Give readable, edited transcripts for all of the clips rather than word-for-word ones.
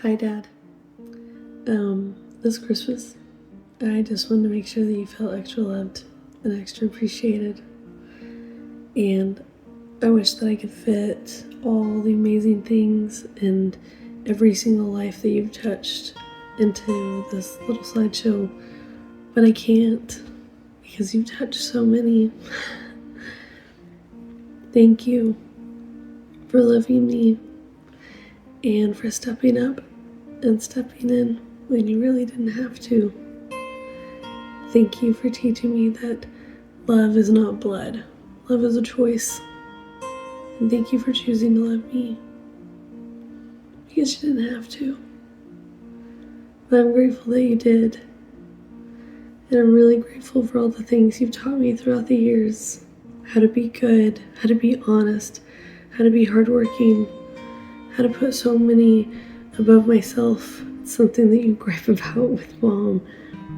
Hi, Dad. This Christmas, I just wanted to make sure that you felt extra loved and extra appreciated. And I wish that I could fit all the amazing things and every single life that you've touched into this little slideshow, but I can't because you've touched so many. Thank you for loving me and for stepping up and stepping in when you really didn't have to. Thank you for teaching me that love is not blood. Love is a choice. And thank you for choosing to love me, because you didn't have to. But I'm grateful that you did. And I'm really grateful for all the things you've taught me throughout the years. How to be good, how to be honest, how to be hardworking, how to put so many above myself. It's something that you gripe about with Mom,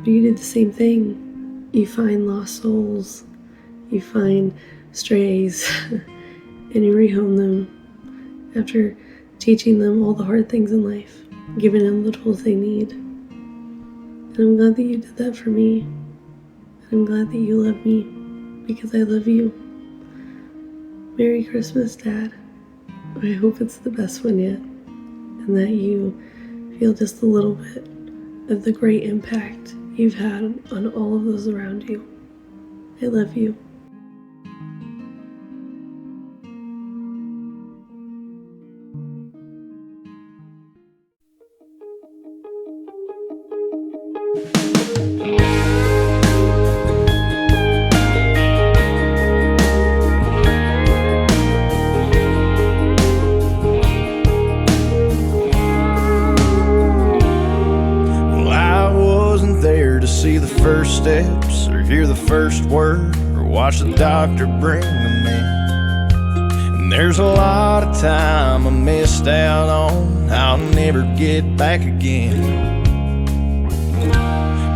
but you did the same thing. You find lost souls, you find strays, and you rehome them after teaching them all the hard things in life, giving them the tools they need. And I'm glad that you did that for me. And I'm glad that you love me because I love you. Merry Christmas, Dad. I hope it's the best one yet, and that you feel just a little bit of the great impact you've had on all of those around you. I love you. See the first steps, or hear the first word, or watch the doctor bring them in. And there's a lot of time I missed out on, I'll never get back again.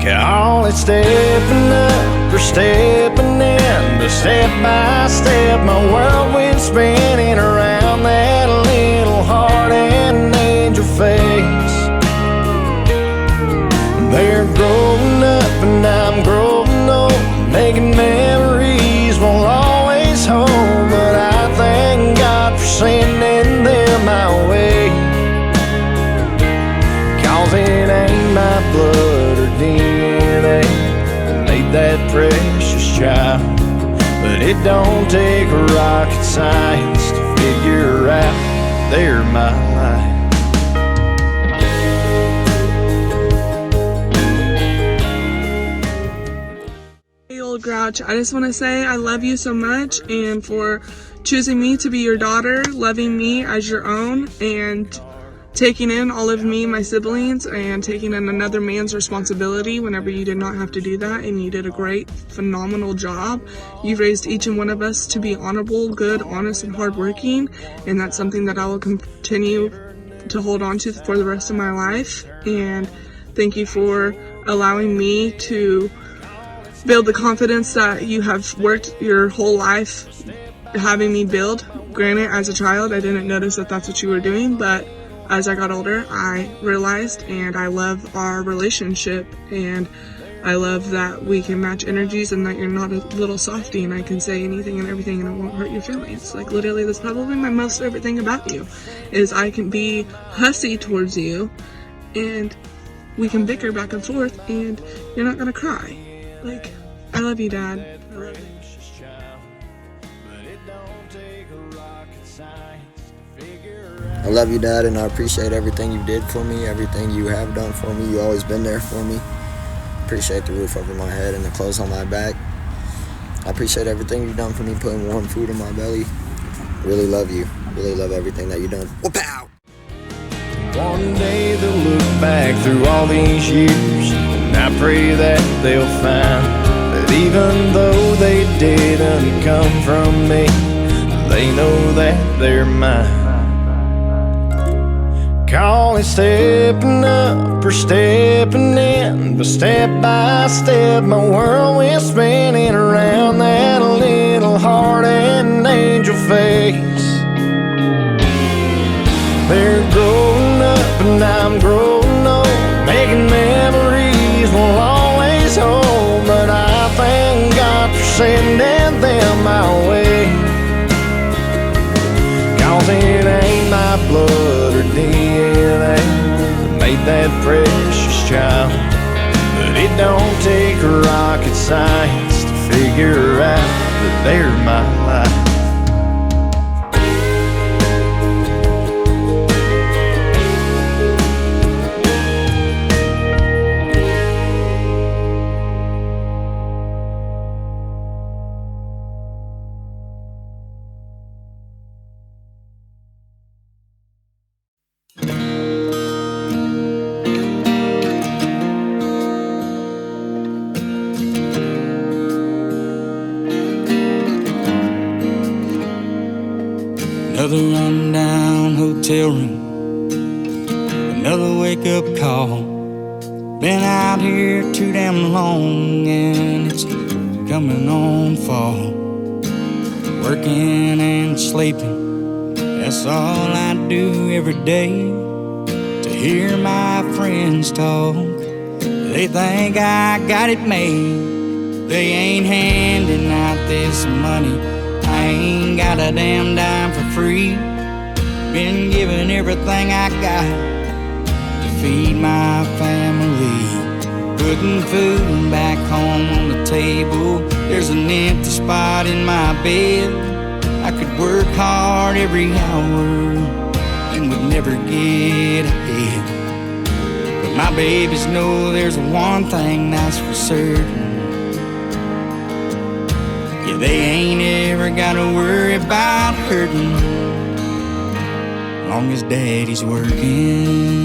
Call it stepping up or stepping in, but step by step my world went spinning around that little heart and angel face. They're growing up and I'm growing old, making memories won't always hold, but I thank God for sending them my way. Cause it ain't my blood or DNA that made that precious child, but it don't take rocket science to figure out they're my life. Old Grouch, I just want to say I love you so much, and for choosing me to be your daughter, loving me as your own, and taking in all of me, my siblings, and taking in another man's responsibility whenever you did not have to do that, and you did a great, phenomenal job. You raised each and one of us to be honorable, good, honest, and hardworking, and that's something that I will continue to hold on to for the rest of my life. And thank you for allowing me to build the confidence that you have worked your whole life having me build. Granted, as a child, I didn't notice that that's what you were doing, but as I got older, I realized, and I love our relationship, and I love that we can match energies and that you're not a little softy and I can say anything and everything and it won't hurt your feelings. Like, literally, that's probably my most favorite thing about you, is I can be hussy towards you and we can bicker back and forth and you're not gonna cry. Like, I love you, Dad. I love you. I love you, Dad, and I appreciate everything you did for me, everything you have done for me. You've always been there for me. Appreciate the roof over my head and the clothes on my back. I appreciate everything you've done for me, putting warm food in my belly. Really love you. Really love everything that you've done. Whoop-ow! One day they'll look back through all these years, and I pray that they'll find that even though they didn't come from me, they know that they're mine. Call it stepping up or stepping in, but step by step my world went spinning around that little heart and angel face. They're growing up and I'm growing old, making memories will always hold. But I thank God for sending them my way, 'cause it ain't my blood or DNA that made that precious child. But it don't take rocket science to figure out that they're my life. Another rundown hotel room, another wake-up call. Been out here too damn long, and it's coming on fall. Working and sleeping, that's all I do every day. To hear my friends talk, they think I got it made. They ain't handing out this money, I ain't got a damn dime for free. Been giving everything I got to feed my family. Putting food back home on the table. There's an empty spot in my bed. I could work hard every hour and would never get ahead. But my babies know there's one thing that's for certain. Yeah, they ain't ever gotta worry about hurting, long as daddy's working.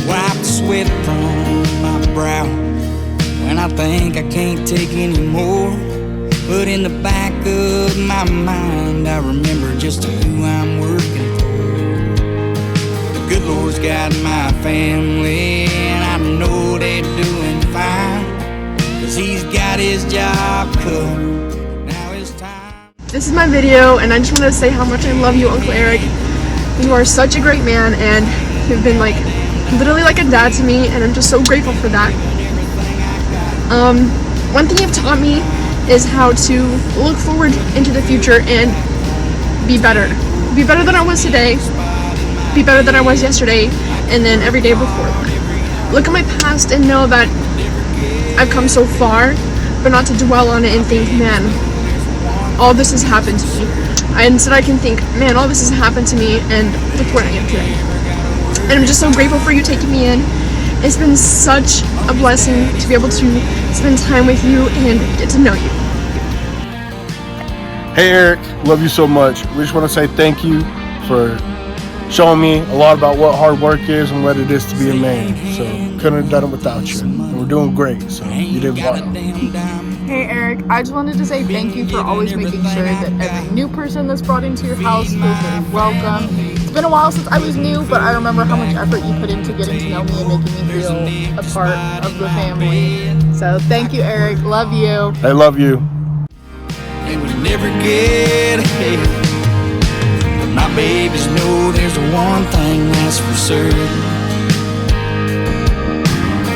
Wipe the sweat from my brow when I think I can't take any more. But in the back of my mind, I remember just who I'm working for. The good Lord's got my family, and I know they're doing fine, 'cause he's got his job covered. Now it's time. This is my video, and I just wanted to say how much I love you, Uncle Eric. You are such a great man, and you've been like literally like a dad to me, and I'm just so grateful for that. One thing you've taught me is how to look forward into the future and be better. Be better than I was today, be better than I was yesterday, and then every day before that. Look at my past and know that I've come so far, but not to dwell on it and think, man, all this has happened to me. Instead I can think, man, all this has happened to me, and look where I am today. And I'm just so grateful for you taking me in. It's been such a blessing to be able to spend time with you and get to know you. Hey Eric, love you so much. We just want to say thank you for showing me a lot about what hard work is and what it is to be a man. So couldn't have done it without you. And we're doing great, so you did well. Hey Eric, I just wanted to say thank you for always making sure that every new person that's brought into your house feels very welcome. It's been a while since I was new, but I remember how much effort you put into getting to know me and making me feel a part of the family. So thank you, Eric. Love you. I love you. They would never get ahead. But my babies know there's one thing that's for certain.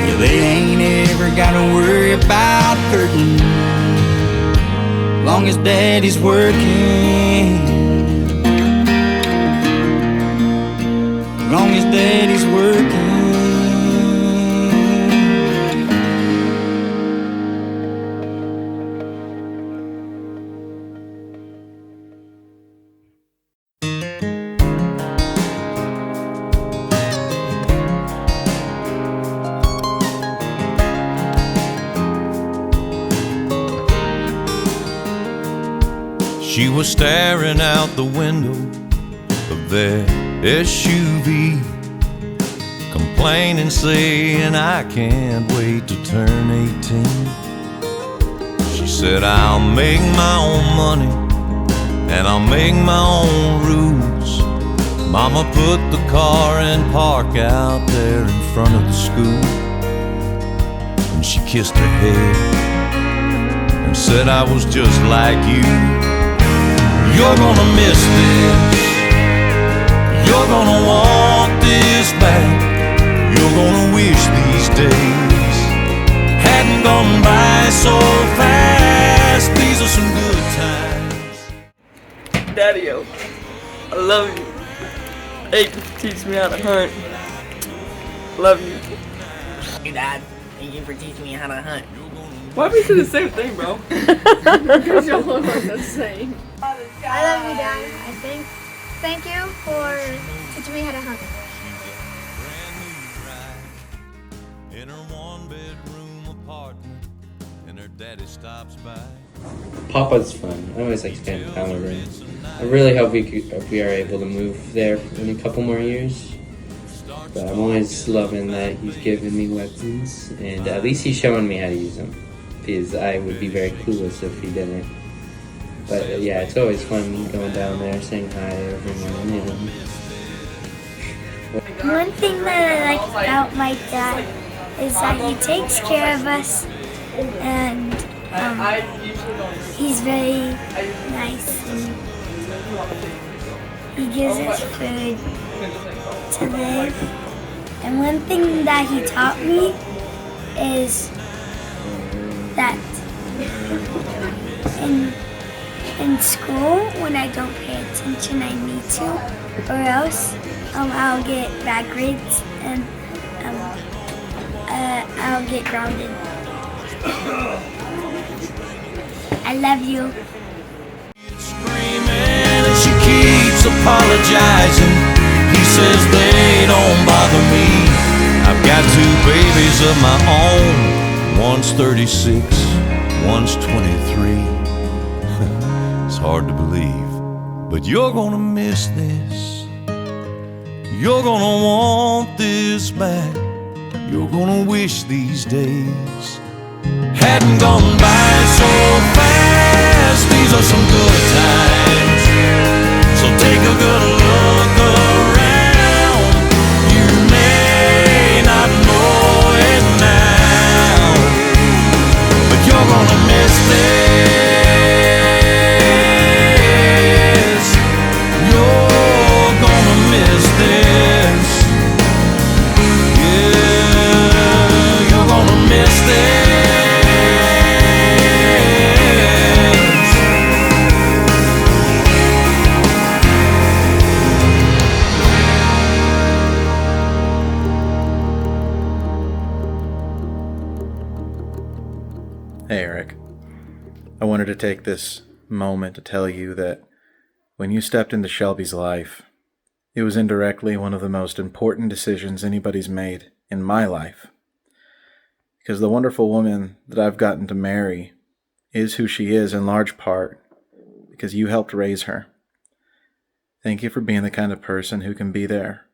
Yeah, they ain't ever gotta worry about hurting, long as daddy's working. Long as daddy's working. She was staring out the window of their SUV, complaining, saying, I can't wait to turn 18. She said, I'll make my own money and I'll make my own rules. Mama put the car in park out there in front of the school, and she kissed her head said I was just like you. You're gonna miss this. You're gonna want this back. You're gonna wish these days hadn't gone by so fast. These are some good times. Daddy-o, I love you. Thank you for teaching me how to hunt. Love you. Hey Dad, thank you for teaching me how to hunt. Why we say the same thing, bro? Because y'all look like the same. I love you, Dad. Thank you for teaching me how to hunt. In her one-bedroom apartment, and her daddy stops by. Papa's fun. I always like spending time with him. I really hope we are able to move there in a couple more years. But I'm always loving that he's giving me weapons, and at least he's showing me how to use them. Because I would be very clueless if he didn't. But yeah, it's always fun going down there, saying hi to everyone. You know. One thing that I like about my dad is that he takes care of us, and he's very nice, and he gives us food to live. And one thing that he taught me is that in school, when I don't pay attention, I need to, or else I'll get bad grades and I'll get grounded. I love you. Screaming and she keeps apologizing. He says they don't bother me. I've got 2 babies of my own. One's 36, one's 23. It's hard to believe, but you're gonna miss this. You're gonna want this back. You're gonna wish these days hadn't gone by so fast. These are some good times, so take a good look around. You may not know it now, but you're gonna miss this. You're gonna miss this. Yeah, you're gonna miss this. Hey Eric, I wanted to take this moment to tell you that when you stepped into Shelby's life, it was indirectly one of the most important decisions anybody's made in my life. Because the wonderful woman that I've gotten to marry is who she is in large part because you helped raise her. Thank you for being the kind of person who can be there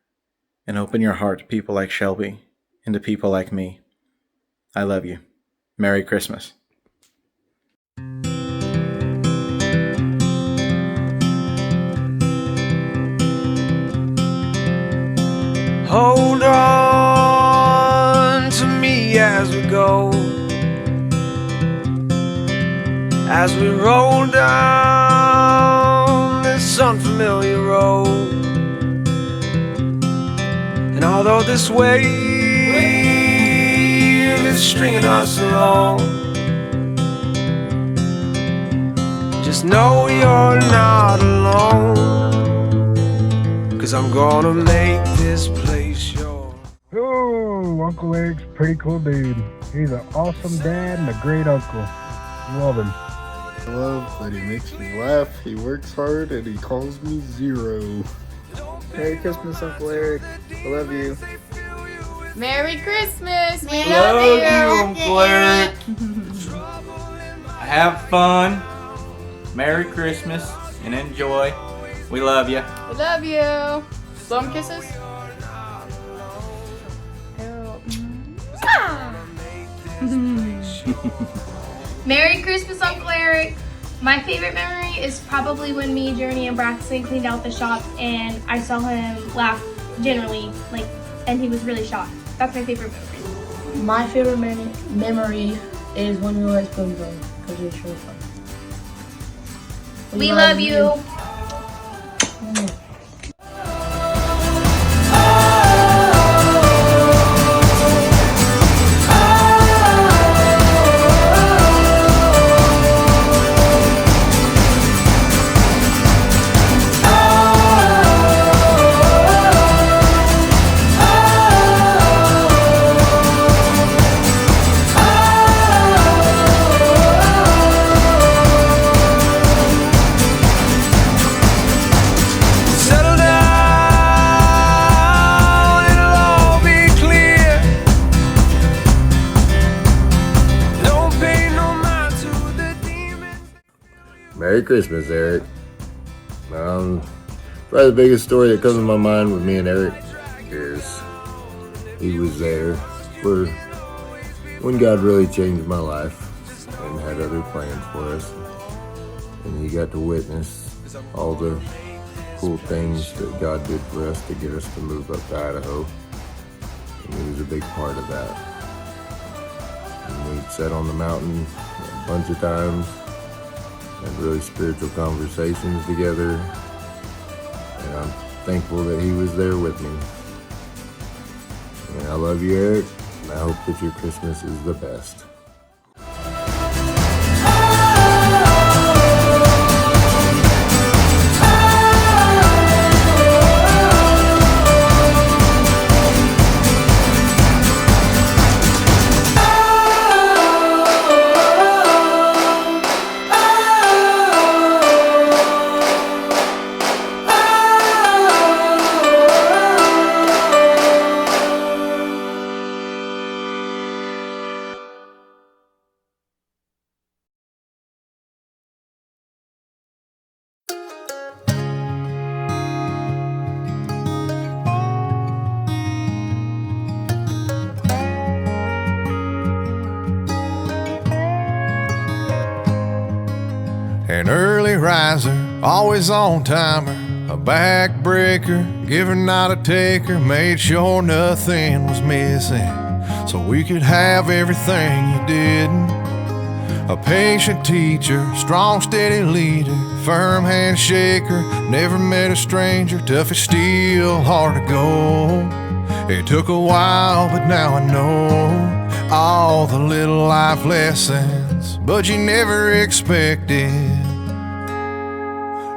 and open your heart to people like Shelby and to people like me. I love you. Merry Christmas. Hold on to me as we go, as we roll down this unfamiliar road. And although this wave is stringing us along, just know you're not alone, 'cause I'm gonna make this place yours. Oh, Uncle Eric's a pretty cool dude. He's an awesome dad and a great uncle. Love him. I love that he makes me laugh, he works hard, and he calls me Zero. Merry Christmas, Uncle Eric. I love you. Merry Christmas! We Love love you, Uncle Eric. Have fun. Merry Christmas and enjoy. We love you. We love you. Some kisses. Merry Christmas, Uncle Eric. My favorite memory is probably when me, Journey, and Braxton cleaned out the shop and I saw him laugh generally, and he was really shocked. That's my favorite memory. My favorite memory is when we let spoons on because it's really fun. We love you. Merry Christmas, Eric. Probably the biggest story that comes to my mind with me and Eric is he was there for when God really changed my life and had other plans for us. And he got to witness all the cool things that God did for us to get us to move up to Idaho. And he was a big part of that. And we sat on the mountain a bunch of times, had really spiritual conversations together, and I'm thankful that he was there with me. And I love you, Eric, and I hope that your Christmas is the best. An early riser, always on timer, a backbreaker, giver not a taker, made sure nothing was missing so we could have everything you did. A patient teacher, strong steady leader, firm handshaker, never met a stranger, tough as steel, hard to go. It took a while, but now I know all the little life lessons, but you never expected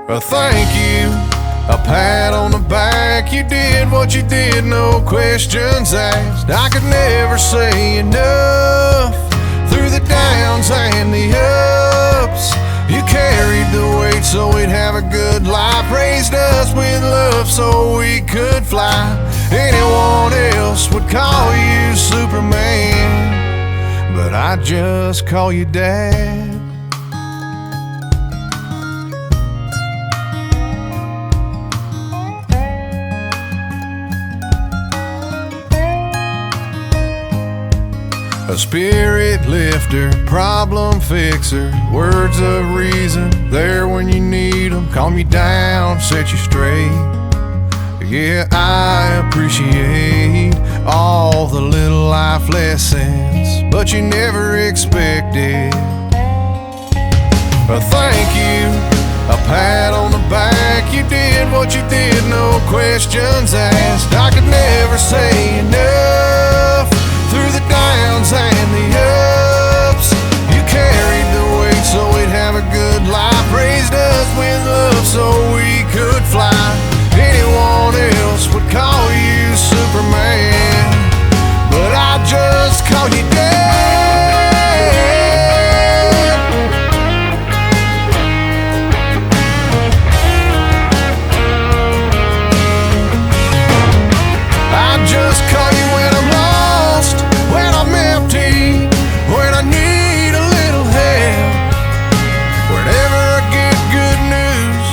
a thank you, a pat on the back. You did what you did, no questions asked. I could never say enough through the downs and the ups. You carried the weight so we'd have a good life, raised us with love so we could fly. Anyone else would call you Superman, but I just call you Dad. A spirit lifter, problem fixer, words of reason, there when you need them, calm you down, set you straight. Yeah, I appreciate all the little life lessons, but you never expected a thank you, a pat on the back. You did what you did, no questions asked. I could never say enough through the downs and the ups. You carried the weight so we'd have a good life, raised us with love so we could fly. Anyone else would call you Superman, but I just call you Dad. I just call you when I'm lost, when I'm empty, when I need a little help. Whenever I get good news,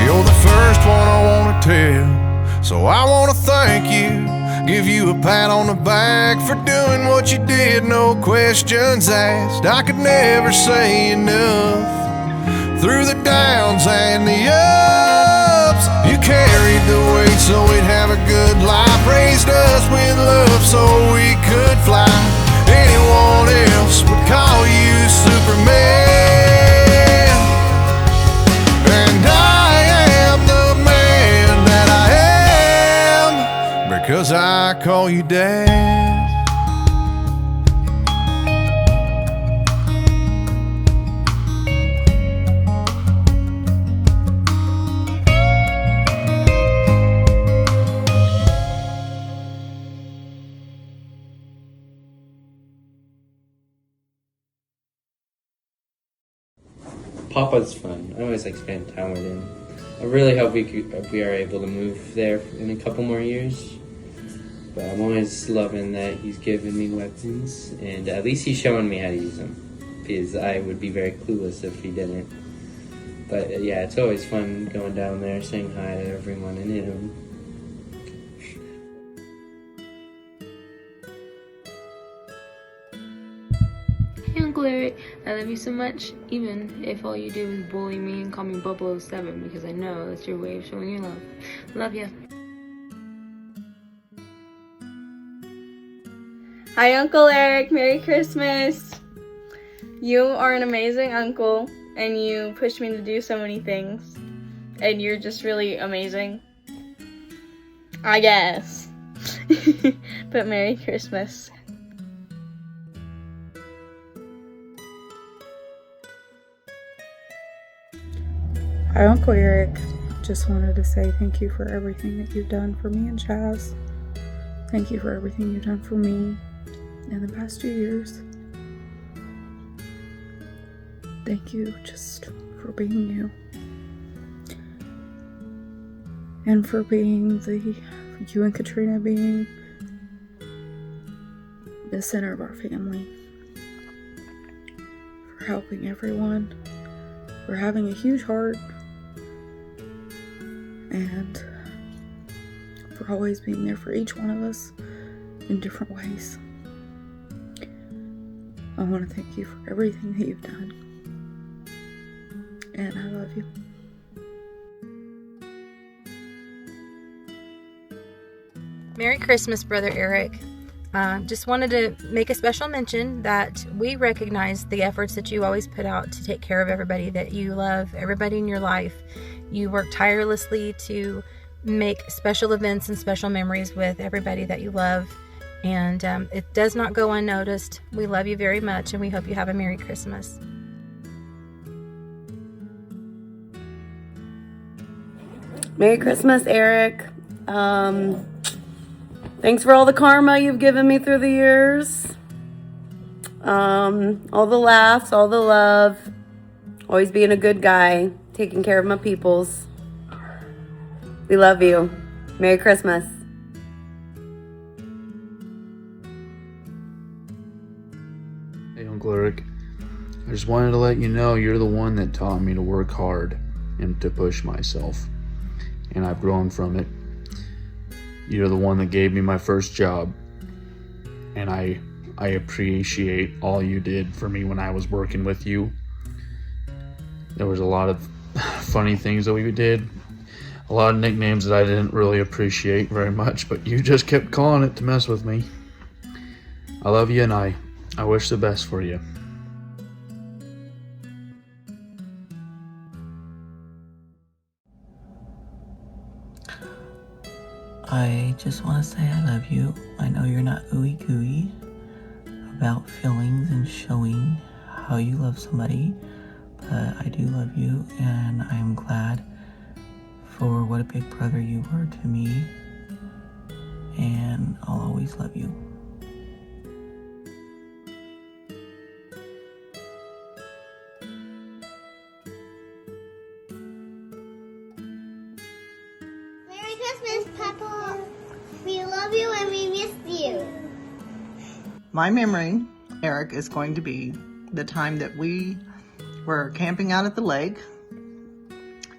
you're the first one I want to tell. So I want to thank you, give you a pat on the back for doing what you did, no questions asked. I could never say enough through the downs and the ups. You carried the weight so we'd have a good life, raised us with love so we could fly. anyone else would call you Superman. And I am the man that I am because I call you Dad. Papa's fun. I always like spending time with him. I really hope we are able to move there in a couple more years. But I'm always loving that he's giving me weapons, and at least he's showing me how to use them, because I would be very clueless if he didn't. But yeah, it's always fun going down there, saying hi to everyone and him. Hey Uncle Eric, I love you so much, even if all you do is bully me and call me 007, because I know that's your way of showing your love. Love ya. Hi Uncle Eric, Merry Christmas. You are an amazing uncle and you push me to do so many things. And you're just really amazing, I guess. But Merry Christmas. Hi, Uncle Eric. Just wanted to say thank you for everything that you've done for me and Chaz. Thank you for everything you've done for me in the past 2 years. Thank you just for being you. And for being you and Katrina being the center of our family. For helping everyone. For having a huge heart. And for always being there for each one of us in different ways. I want to thank you for everything that you've done. And I love you. Merry Christmas, Brother Eric. Just wanted to make a special mention that we recognize the efforts that you always put out to take care of everybody that you love, everybody in your life. You work tirelessly to make special events and special memories with everybody that you love. And it does not go unnoticed. We love you very much, and we hope you have a Merry Christmas. Merry Christmas, Eric. Thanks for all the karma you've given me through the years. All the laughs, all the love. Always being a good guy, taking care of my peoples. We love you. Merry Christmas. Hey, Uncle Eric. I just wanted to let you know you're the one that taught me to work hard and to push myself. And I've grown from it. You're the one that gave me my first job. And I appreciate all you did for me when I was working with you. There was a lot of funny things that we did. A lot of nicknames that I didn't really appreciate very much, but you just kept calling it to mess with me. I love you, and I wish the best for you. I just want to say I love you. I know you're not ooey gooey about feelings and showing how you love somebody, but I do love you, and I am glad for what a big brother you were to me, and I'll always love you. Merry Christmas, Papa. We love you and we miss you. My memory, Eric, is going to be the time that we were camping out at the lake,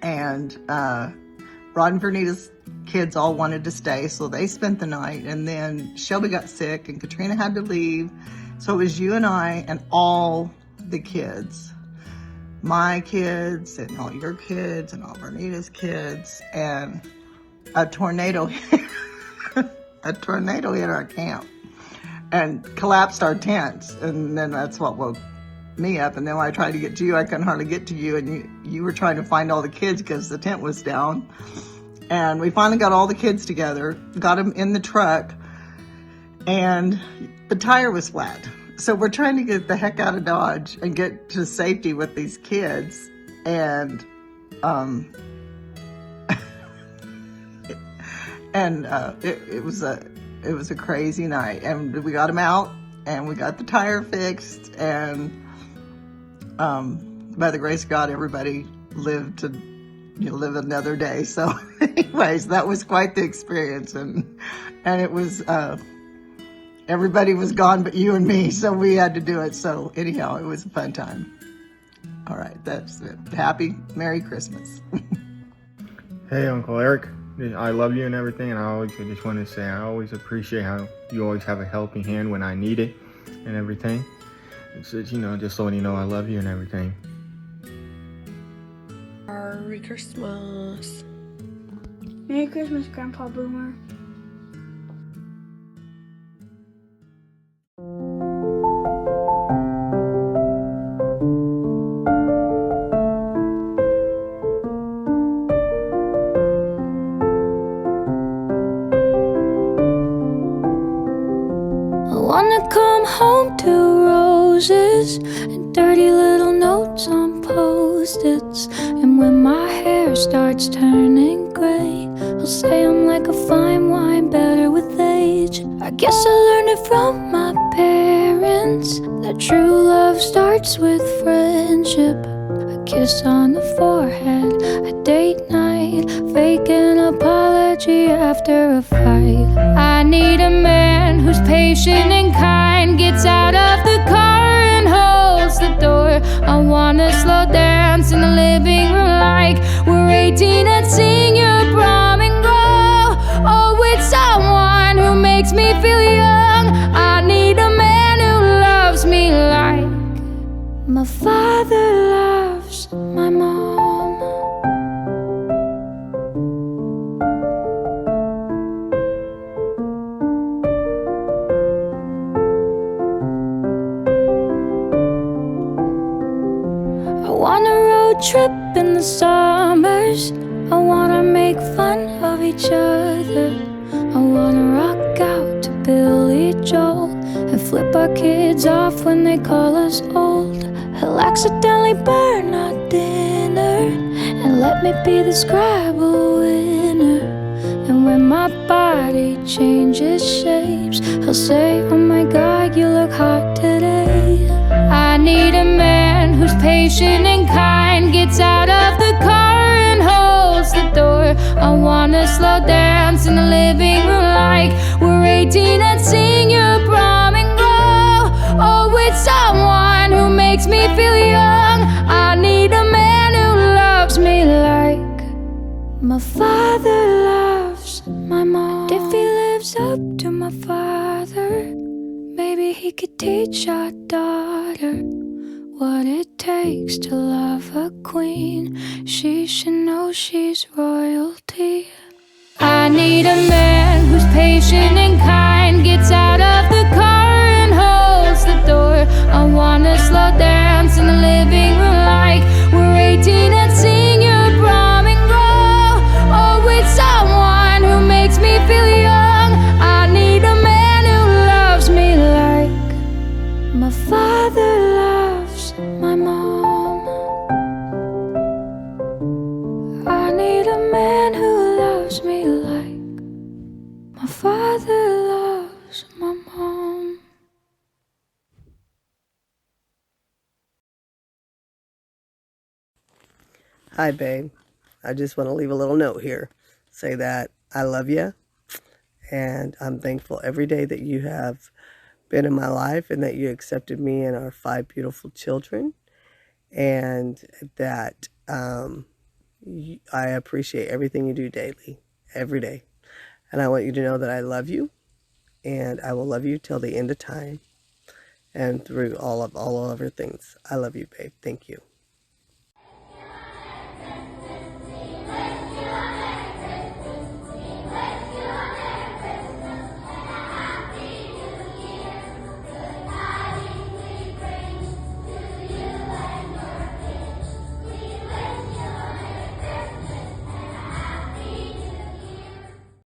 and Rod and Vernita's kids all wanted to stay, so they spent the night, and then Shelby got sick and Katrina had to leave, so it was you and I and all the kids. My kids and all your kids and all Vernita's kids, and a tornado hit our camp. and collapsed our tent. And then that's what woke me up. And then when I tried to get to you, I couldn't hardly get to you. And you were trying to find all the kids because the tent was down. And we finally got all the kids together, got them in the truck, and the tire was flat. So we're trying to get the heck out of Dodge and get to safety with these kids. And it was a crazy night. And we got them out, and we got the tire fixed, and by the grace of God, everybody lived to live another day. So anyways, that was quite the experience, and it was everybody was gone but you and me, so we had to do it. So anyhow, it was a fun time. All right, that's it. Happy Merry Christmas. Hey, Uncle Eric, I love you and everything, and I just want to say I always appreciate how you always have a helping hand when I need it and everything. It's just, just letting you know I love you and everything. Merry Christmas. Merry Christmas, Grandpa Boomer. Wanna come home to roses and dirty little notes on post-its. And when my hair starts turning gray, I'll say I'm like a fine wine, better with age. I guess I learned it from my parents, that true love starts with friendship. A kiss on the forehead, a date night, fake an apology after a fight. I need a man who's patient and kind, gets out of the car and holds the door. I wanna slow dance in the living room like we're 18 and sing your prom and go. Oh, with someone who makes me feel young. I need a man who loves me like my father loves my mom. I wanna road trip in the summers. I wanna make fun of each other. I wanna rock out to Billy Joel and flip our kids off when they call us old. He'll accidentally burn our dinner and let me be the Scrabble winner. And when my body changes shapes, he'll say, oh my God, you look hot today. I need a man who's patient and kind, gets out of the car and holds the door. I wanna slow dance in the living room like we're 18 and sing your prom and go. Oh, with someone who makes me feel young. I need a man who loves me like my father loves my mom. If he lives up to my father, maybe he could teach our daughter what it takes to love a queen. She should know she's royalty. I need a man who's patient and kind, gets out of the car and holds the door. I wanna slow dance in the living room like we're 18 and sing your prom and go. Oh, with someone who makes me feel young. I need a man who loves me like my father loves my mom. I need a man who loves me like my father loves my mom. Hi, babe. I just want to leave a little note here. Say that I love you, and I'm thankful every day that you have been in my life and that you accepted me and our 5 beautiful children, and that I appreciate everything you do daily, every day. And I want you to know that I love you, and I will love you till the end of time and through all other things. I love you, babe. Thank you.